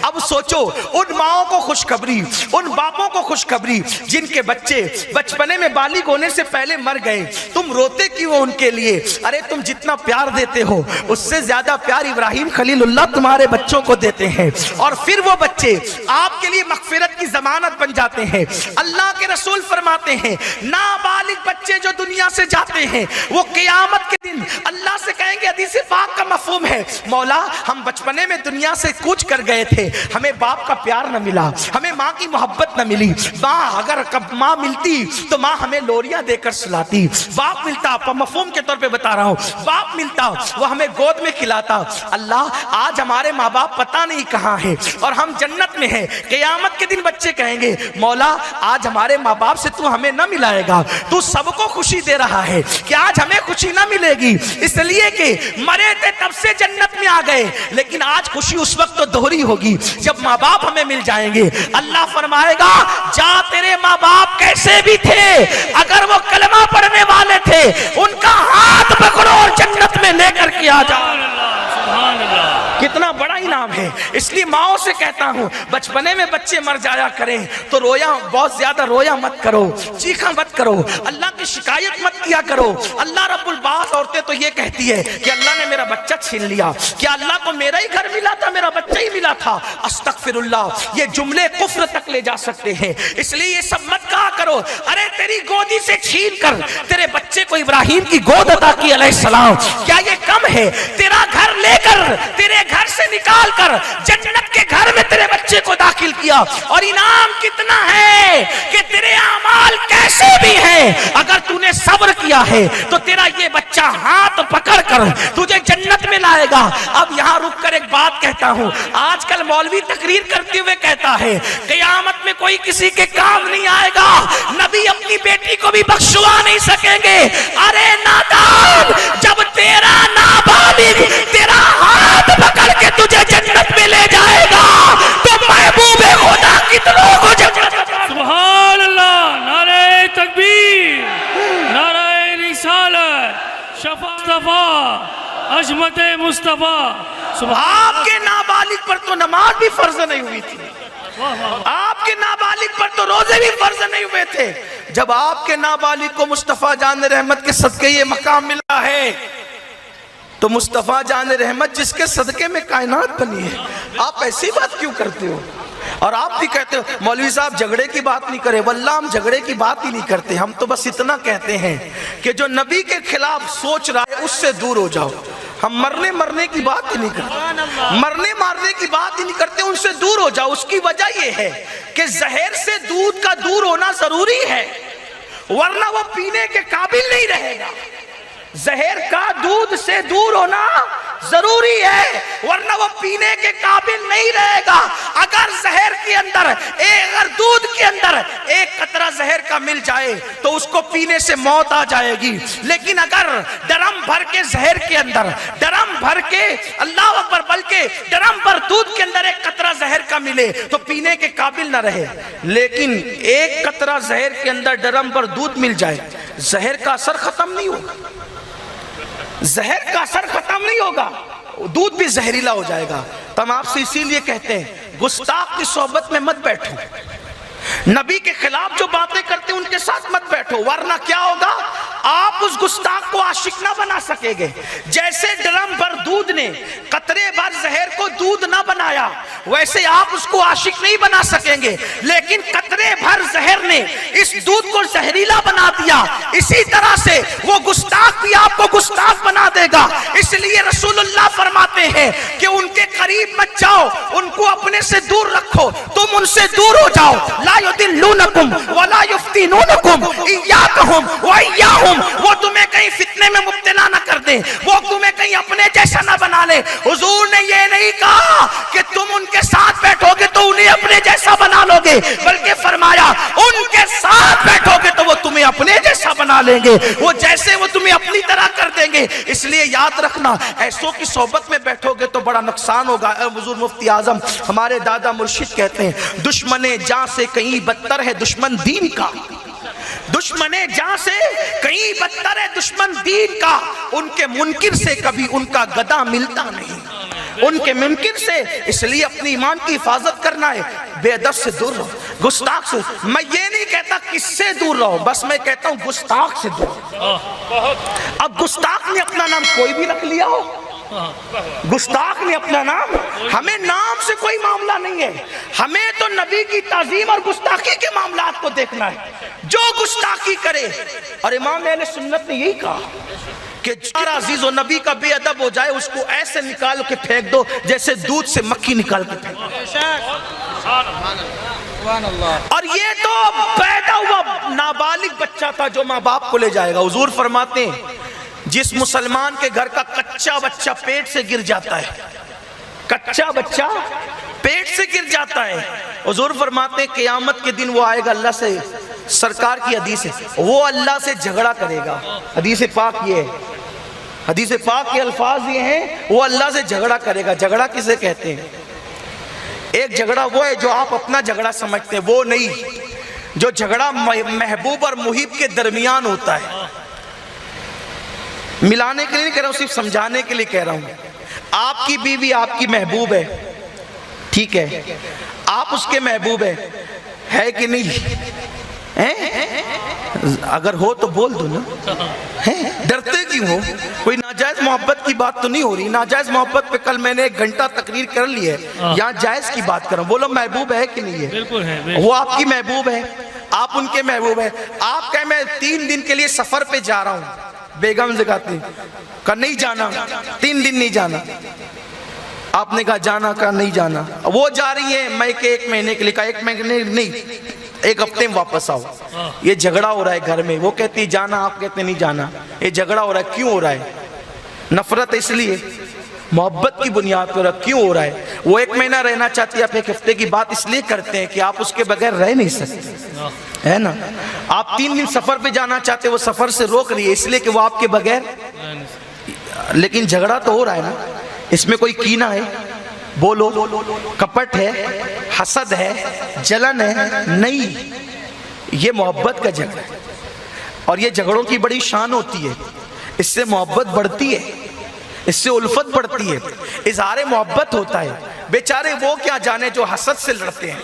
اب سوچو ان ماؤں کو خوشخبری، ان باپوں کو خوشخبری جن کے بچے بچپنے میں بالغ ہونے سے پہلے مر گئے، تم روتے کیوں ان کے لیے؟ ارے تم جتنا پیار دیتے ہو اس سے زیادہ پیار ابراہیم خلیل اللہ تمہارے بچوں کو دیتے ہیں، اور پھر وہ بچے آپ کے لیے مغفرت کی ضمانت بن جاتے ہیں۔ اللہ کے رسول فرماتے ہیں نابالغ بچے جو دنیا سے جاتے ہیں وہ قیامت کے دن اللہ سے کہیں گے، حدیث پاک کا مفہوم ہے، مولا ہم بچپنے میں دنیا سے کوچ کر گئے تھے، ہمیں باپ کا پیار نہ ملا، ہمیں ماں کی محبت نہ ملی، اگر ماں ملتی تو ماں ہمیں لوریاں دے کر سلاتی، باپ ملتا، مفہوم کے طور پہ بتا رہا ہوں، باپ ملتا وہ ہمیں گود میں کھلاتا۔ اللہ آج ہمارے ماں باپ پتہ نہیں کہاں ہیں اور ہم جنت میں ہیں، قیامت کے دن بچے کہیں گے مولا آج ہمارے ماں باپ سے تو ہمیں نہ ملائے گا، تو سب کو خوشی دے رہا ہے کہ آج ہمیں خوشی نہ ملے گی، اس لیے کہ مرے تھے تب سے جنت میں آ گئے، لیکن آج خوشی اس وقت تو دوہری ہوگی جب ماں باپ ہمیں مل جائیں گے۔ اللہ فرمائے گا جا تیرے ماں باپ کیسے بھی تھے، اگر وہ کلمہ پڑھنے والے تھے ان کا ہاتھ پکڑو اور جنت میں لے کر کے آ جاؤ۔ کتنا بڑا انعام ہے۔ اس لیے ماؤں سے کہتا ہوں بچپنے میں بچے مر جایا کریں تو رویا، بہت زیادہ رویا مت کرو، چیخا مت کرو، اللہ کی شکایت مت کیا کرو۔ اللہ رب البعث عورتیں تو یہ کہتی ہے کہ اللہ نے میرا بچہ چھین لیا، کیا اللہ کو میرا ہی گھر ملا تھا، میرا بچہ ہی ملا تھا؟ استغفر اللہ، یہ جملے کفر تک لے جا سکتے ہیں، اس لیے یہ سب مت کہا کرو۔ ارے تیری گودی سے چھین کر تیرے بچے کو ابراہیم کی گود عطا کی علیہ السلام، کیا یہ کم ہے؟ تیرا گھر لے کر، تیرے گھر سے نکال کر جنت کے گھر میں تیرے بچے کو داخل کیا، اور انعام کتنا ہے کہ تیرے اعمال کیسے بھی ہیں، اگر تو نے صبر کیا ہے تو تیرا یہ بچہ ہاتھ پکڑ کر تجھے جنت میں لائے گا۔ اب یہاں رک کر ایک بات کہتا ہوں، آج کل مولوی تقریر کرتے ہوئے کہتا ہے قیامت میں کوئی کسی کے کام نہیں آئے گا، نبی اپنی بیٹی کو بھی بخشوا نہیں سکیں گے۔ ارے نادان، جب تیرا نابالغ تیرا ہاتھ پکڑ کے تجھے جنت میں لے جائے گا تو محبوب خدا کتنوں کو جنت۔ سبحان اللہ، نعرہ تکبیر، نعرہ رسالت، شفاعت عظمت مصطفیٰ۔ آپ کے نابالغ پر تو نماز بھی فرض نہیں ہوئی تھی، آپ کے نابالغ پر تو روزے بھی فرض نہیں ہوئے تھے، جب آپ کے نابالغ کو مصطفیٰ جان رحمت کے صدقے یہ مقام ملا ہے تو مصطفیٰ جان رحمت جس کے صدقے میں کائنات بنی ہے، آپ ایسی بات کیوں کرتے ہو؟ اور آپ بھی کہتے ہو مولوی صاحب جھگڑے کی بات نہیں کرے، واللہ ہم جھگڑے کی بات ہی نہیں کرتے، ہم تو بس اتنا کہتے ہیں کہ جو نبی کے خلاف سوچ رہا ہے اس سے دور ہو جاؤ۔ ہم مرنے کی بات ہی نہیں کرتے، مارنے کی بات ہی نہیں کرتے، ان سے دور ہو جاؤ۔ اس کی وجہ یہ ہے کہ زہر سے دودھ کا دور ہونا ضروری ہے، ورنہ وہ پینے کے قابل نہیں رہے گا۔ زہر کا دودھ سے دور ہونا ضروری ہے، ورنہ وہ پینے کے قابل نہیں رہے گا۔ اگر زہر کے اندر، اگر دودھ کے اندر ایک قطرہ زہر کا مل جائے تو اس کو پینے سے موت آ جائے گی، لیکن اگر ڈرم بھر کے زہر کے اندر، ڈرم بھر کے، اللہ اکبر، بلکہ ڈرم بھر دودھ کے اندر ایک قطرہ زہر کا ملے تو پینے کے قابل نہ رہے، لیکن ایک قطرہ زہر کے اندر ڈرم بھر دودھ مل جائے، زہر کا اثر ختم نہیں ہوگا، زہر کا اثر ختم نہیں ہوگا، دودھ بھی زہریلا ہو جائے گا۔ تو ہم آپ سے اسی لیے کہتے ہیں گستاخ کی صحبت میں مت بیٹھو، نبی کے خلاف جو باتیں کرتے ہیں ان کے ساتھ مت بیٹھو، ورنہ کیا ہوگا؟ آپ اس گستاخ کو عاشق نہ بنا سکے گے۔ جیسے ڈرم بھر دودھ نے قطرے بھر زہر کو دودھ نہ بنایا، ویسے آپ اس کو عاشق نہیں بنا سکیں گے، لیکن قطرے بھر زہر نے اس دودھ کو زہریلا بنا دیا، اسی طرح سے وہ گستاخ بھی آپ کو گستاخ بنا دے گا۔ اس لیے رسول اللہ فرماتے ہیں کہ ان کے قریب مت جاؤ، ان کو اپنے سے دور رکھو، تم ان سے دور ہو جاؤ۔ لا یضلونکم ولا یفتنونکم ایاکہم وایاہم، وہ تمہیں کہیں فتنے میں مبتلا نہ کر دیں، وہ تمہیں کہیں اپنے جیسا نہ بنا لے۔ حضور نے یہ نہیں کہا کہ تم ان کے ساتھ بیٹھو گے تو انہیں اپنے جیسا بنا لو گے، بلکہ فرمایا ان کے ساتھ بیٹھو گے تو وہ تمہیں اپنے جیسا بنا لیں گے، وہ جیسے وہ تمہیں اپنی طرح کر دیں گے۔ اس لیے یاد رکھنا، ایسوں کی صحبت میں بیٹھو گے تو بڑا نقصان ہوگا۔ حضور مفتی اعظم ہمارے دادا مرشد کہتے ہیں دشمن جاں سے کہیں بدتر ہے دشمن دین کا، دشمن جاں سے کہیں بدتر ہے دشمن دین کا، ان کے منکر سے کبھی ان کا گدا ملتا نہیں۔ ان کے ممکن سے، اس لیے اپنی ایمان کی حفاظت کرنا ہے، بے ادب سے دور رہو، گستاخ سے، میں یہ نہیں کہتا کس سے دور رہو، بس میں کہتا ہوں گستاخ سے دور۔ اب گستاخ نے اپنا نام کوئی بھی رکھ لیا ہو، گستاخ نے اپنا نام، ہمیں نام سے کوئی معاملہ نہیں ہے، ہمیں تو نبی کی تعظیم اور گستاخی کے معاملات کو دیکھنا ہے۔ جو گستاخی کرے، اور امام اہل سنت نے یہی کہا کہ جو عزیز و نبی کا بے ادب ہو جائے اس کو ایسے نکال کے پھینک دو جیسے دودھ سے مکھی نکال کے پھینک دو۔ اور یہ تو پیدا ہوا نابالغ بچہ تھا جو ماں باپ کو لے جائے گا۔ حضور فرماتے ہیں جس مسلمان کے گھر کا کچا بچہ پیٹ سے گر جاتا ہے، کچا بچہ پیٹ سے گر جاتا ہے، حضور فرماتے ہیں قیامت کے دن وہ آئے گا اللہ سے، سرکار کی حدیث ہے، وہ اللہ سے جھگڑا کرے گا۔ حدیث پاک یہ ہے، حدیث پاک کے الفاظ یہ ہیں، وہ اللہ سے جھگڑا کرے گا۔ جھگڑا کسے کہتے ہیں؟ ایک جھگڑا وہ ہے جو آپ اپنا جھگڑا سمجھتے ہیں، وہ نہیں، جو جھگڑا محبوب اور محب کے درمیان ہوتا ہے۔ ملانے کے لیے نہیں کہہ رہا ہوں، صرف سمجھانے کے لیے کہہ رہا ہوں۔ آپ کی بیوی آپ کی محبوب ہے، ٹھیک ہے، آپ اس کے محبوب ہے کہ نہیں؟ اگر ہو تو بول دو نا، ڈرتے کیوں ہو؟ کوئی ناجائز محبت کی بات تو نہیں ہو رہی؟ ناجائز محبت پہ کل میں نے 1 گھنٹہ تقریر کر لی ہے، یہاں جائز کی بات کروں۔ بولو محبوب ہے کہ نہیں ہے؟ بالکل ہے، وہ آپ کی محبوب ہے، آپ ان کے محبوب ہے۔ آپ کہیں میں 3 دن کے لیے سفر پہ جا رہا ہوں، بیگم سے کہتے ہیں کہ نہیں جانا، 3 دن نہیں جانا، آپ نے کہا جانا، کہا نہیں جانا، وہ جا رہی ہیں، میں کہ 1 مہینے کے لیے، کہا 1 مہینے نہیں، 1 ہفتے میں واپس آؤ۔ یہ جھگڑا ہو رہا ہے گھر میں، وہ کہتی جانا، آپ کہتے نہیں جانا، یہ جھگڑا ہو رہا ہے۔ کیوں ہو رہا ہے؟ نفرت اس لیے، محبت کی بنیاد پر کیوں ہو رہا ہے؟ وہ 1 مہینہ رہنا چاہتی ہے، آپ 1 ہفتے کی بات اس لیے کرتے ہیں کہ آپ اس کے بغیر رہ نہیں سکتے، ہے نا؟ آپ 3 دن سفر پہ جانا چاہتے ہیں، وہ سفر سے روک رہی ہے اس لیے کہ وہ آپ کے بغیر، لیکن جھگڑا تو ہو رہا ہے نا، اس میں کوئی کینہ ہے؟ بولو، کپٹ ہے، حسد ہے، جلن ہے؟ نہیں، یہ محبت کا جھگڑا ہے، اور یہ جھگڑوں کی بڑی شان ہوتی ہے، اس سے محبت بڑھتی ہے، اس سے الفت بڑھتی ہے، اظہار محبت ہوتا ہے۔ بیچارے وہ کیا جانے جو حسد سے لڑتے ہیں،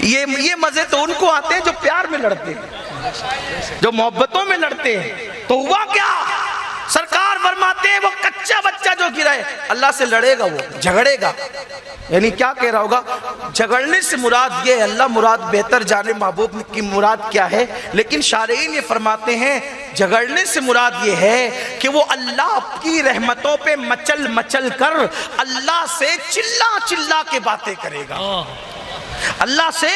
یہ مزے تو ان کو آتے ہیں جو پیار میں لڑتے ہیں، جو محبتوں میں لڑتے ہیں۔ تو ہوا کیا؟ سرکار فرماتے ہیں وہ کچا بچہ جو گرا ہے اللہ سے لڑے گا، وہ جھگڑے گا، یعنی کیا کہہ رہا ہوگا؟ جھگڑنے سے مراد یہ ہے، اللہ مراد بہتر جانے محبوب کی مراد کیا ہے، لیکن شارعین یہ فرماتے ہیں جھگڑنے سے مراد یہ ہے کہ وہ اللہ کی رحمتوں پہ مچل مچل کر اللہ سے چلا چلا کے باتیں کرے گا، اللہ سے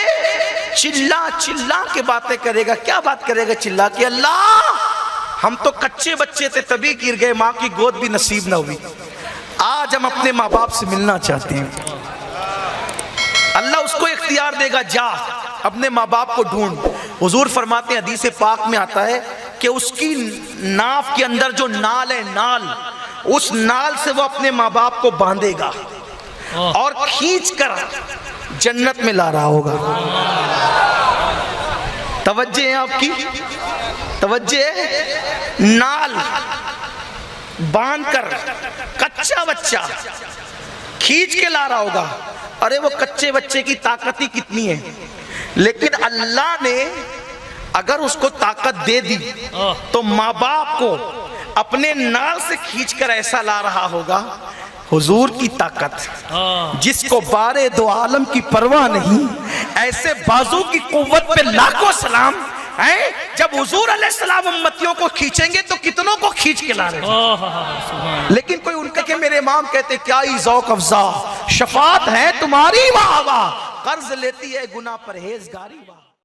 چلا چلا کے باتیں کرے گا۔ کیا بات کرے گا چلا کے؟ اللہ ہم تو کچے بچے تھے تبھی گر گئے، ماں کی گود بھی نصیب نہ ہوئی، آج ہم اپنے ماں باپ سے ملنا چاہتے ہیں۔ اللہ اس کو اختیار دے گا، جا اپنے ماں باپ کو ڈھونڈ۔ حضور فرماتے ہیں حدیث پاک میں آتا ہے کہ اس کی ناف کے اندر جو نال ہے، نال، اس نال سے وہ اپنے ماں باپ کو باندھے گا اور کھینچ کر جنت میں لا رہا ہوگا۔ توجہ ہے آپ کی؟ توجہ ہے؟ نال باندھ کر کچا بچہ کھینچ کے لا رہا ہوگا۔ ارے وہ کچے بچے کی طاقت ہی کتنی ہے، لیکن اللہ نے اگر اس کو طاقت دے دی تو ماں باپ کو اپنے نال سے کھینچ کر ایسا لا رہا ہوگا۔ حضور کی طاقت، جس کو بارے دو عالم کی پرواہ نہیں، ایسے بازو کی قوت پہ لاکھوں سلام۔ جب حضور علیہ السلام امتیوں کو کھینچیں گے تو کتنوں کو کھینچ کے لا رہے ہیں، لیکن کوئی ان کہ میرے امام کہتے کیا ہی ذوق افزا، شفاعت ہے تمہاری واہ واہ، قرض لیتی ہے گناہ پرہیزگاری واہ۔